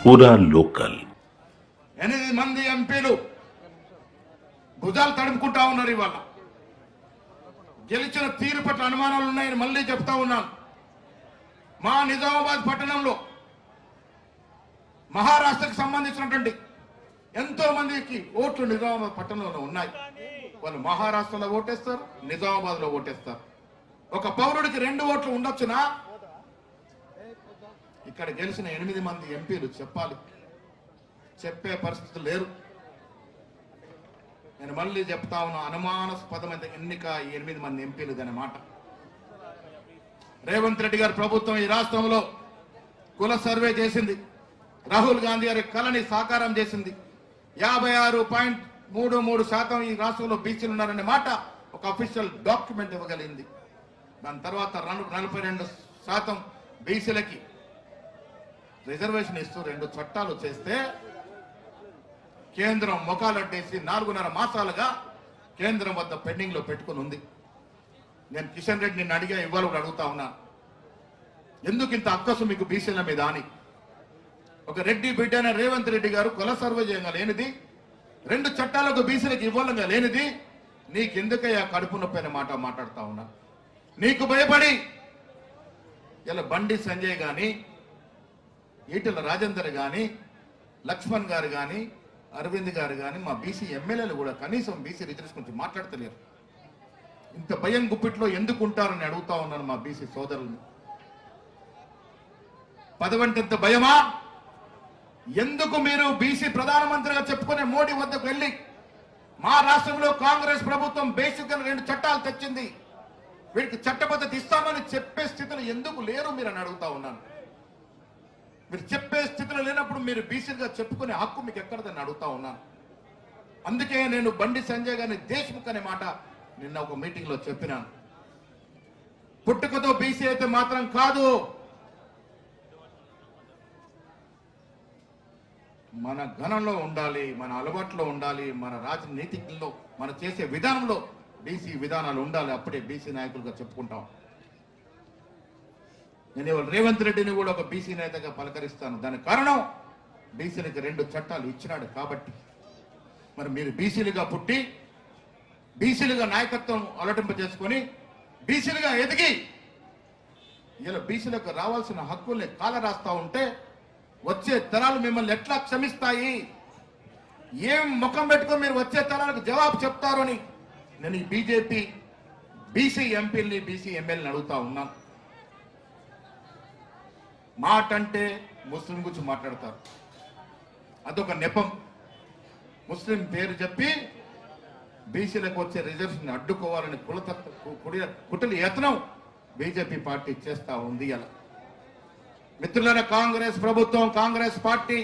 పూరా లోకల్ 8 మంది ఎంపీలు భుజాలు తడుముకుంటా ఉన్నారు. ఇవాళ గెలిచిన తీరు పట్ల అనుమానాలు ఉన్నాయని మళ్ళీ చెప్తా ఉన్నాను. మా నిజామాబాద్ పట్టణంలో మహారాష్ట్రకు సంబంధించినటువంటి ఎంతో మందికి ఓట్లు నిజామాబాద్ పట్టణంలో ఉన్నాయి. వాళ్ళు మహారాష్ట్రలో ఓటేస్తారు, నిజామాబాద్ లో ఓటేస్తారు. ఒక పౌరుడికి 2 ఓట్లు ఉండొచ్చునా? ఇక్కడ గెలిచిన 8 మంది ఎంపీలు చెప్పాలి, చెప్పే పరిస్థితులు లేరు. నేను మళ్ళీ చెప్తా ఉన్నా, అనుమానాస్పదమైన ఎన్నిక ఈ 8 మంది ఎంపీలు అన్నమాట. రేవంత్ రెడ్డి గారి ప్రభుత్వం ఈ రాష్ట్రంలో కుల సర్వే చేసింది. రాహుల్ గాంధీ గారి కళని సాకారం చేసింది. 56.33% ఈ రాష్ట్రంలో బీసీలు ఉన్నారనే మాట ఒక అఫీషియల్ డాక్యుమెంట్ ఇవ్వగలిగింది. దాని తర్వాత 42% బీసీలకి రిజర్వేషన్ ఇస్తూ 2 చట్టాలు చేస్తే కేంద్రం మొఖాలడ్డేసి 4.5 మాసాలుగా కేంద్రం వద్ద పెండింగ్ లో పెట్టుకుని ఉంది. నేను కిషన్ రెడ్డి నిన్ను అడిగా, ఇవాళ కూడా అడుగుతా ఉన్నా, ఎందుకు ఇంత అక్కసు మీకు బీసీల మీద అని. ఒక రెడ్డి బిడ్డ అయిన రేవంత్ రెడ్డి గారు కుల సర్వే చేయంగా లేనిది, 2 చట్టాలకు బీసీలకు ఇవ్వాలంగా లేనిది, నీకెందుకయ్యా కడుపు నొప్పి అనే మాట మాట్లాడుతా ఉన్నా. నీకు భయపడి ఇలా బండి సంజయ్ గాని, ఈటెల రాజేందర్ గాని, లక్ష్మణ్ గారు గాని, అరవింద్ గారు గాని, మా బీసీ ఎమ్మెల్యేలు కూడా కనీసం బీసీ రిజర్వేషన్ గురించి మాట్లాడతలేరు. ఇంత భయం గుప్పిట్లో ఎందుకు ఉంటారని అడుగుతా ఉన్నాను మా బీసీ సోదరుల్ని. పదవంటే ఇంత భయమా? ఎందుకు మీరు బీసీ ప్రధానమంత్రిగా చెప్పుకునే మోడీ వద్దకు వెళ్ళి మా రాష్ట్రంలో కాంగ్రెస్ ప్రభుత్వం బేసిక్ గా 2 చట్టాలు తెచ్చింది, వీరికి చట్టబద్ధత ఇస్తామని చెప్పే స్థితిలో ఎందుకు లేరు మీరు అని అడుగుతా ఉన్నాను. మీరు చెప్పే స్థితిలో లేనప్పుడు మీరు బీసీగా చెప్పుకునే హక్కు మీకు ఎక్కడదని అడుగుతా ఉన్నాను. అందుకే నేను బండి సంజయ్ గారిని దేశ్ముఖ్ అనే మాట నిన్న ఒక మీటింగ్ లో చెప్పినాను. పుట్టుకతో బీసీ అయితే మాత్రం కాదు, మన గణంలో ఉండాలి, మన అలవాట్లో ఉండాలి, మన రాజనీతిలో మన చేసే విధానంలో బీసీ విధానాలు ఉండాలి. అప్పుడే బీసీ నాయకులుగా చెప్పుకుంటాం. నేను ఇవాళ రేవంత్ రెడ్డిని కూడా ఒక బీసీ నేతగా పలకరిస్తాను. దానికి కారణం బీసీలకు 2 చట్టాలు ఇచ్చినాడు కాబట్టి. మరి మీరు బీసీలుగా పుట్టి, బీసీలుగా నాయకత్వం అలటింప చేసుకొని, బీసీలుగా ఎదిగి ఇలా బీసీలకు రావాల్సిన హక్కుల్ని కాల రాస్తా ఉంటే వచ్చే తరాలు మిమ్మల్ని ఎట్లా క్షమిస్తాయి? ఏం ముఖం పెట్టుకొని మీరు వచ్చే తరాలకు జవాబు చెప్తారు అని నేను ఈ బీజేపీ బీసీ ఎంపీల్ని, బీసీ ఎమ్మెల్యేని అడుగుతా ఉన్నాను. మాట అంటే ముస్లిం గురించి మాట్లాడతారు, అదొక నెపం. ముస్లిం పేరు చెప్పి బీసీలకు వచ్చే రిజర్వేషన్ అడ్డుకోవాలని కుటిల యత్నం బీజేపీ పార్టీ చేస్తా ఉంది. అలా మిత్రులైన కాంగ్రెస్ ప్రభుత్వం, కాంగ్రెస్ పార్టీ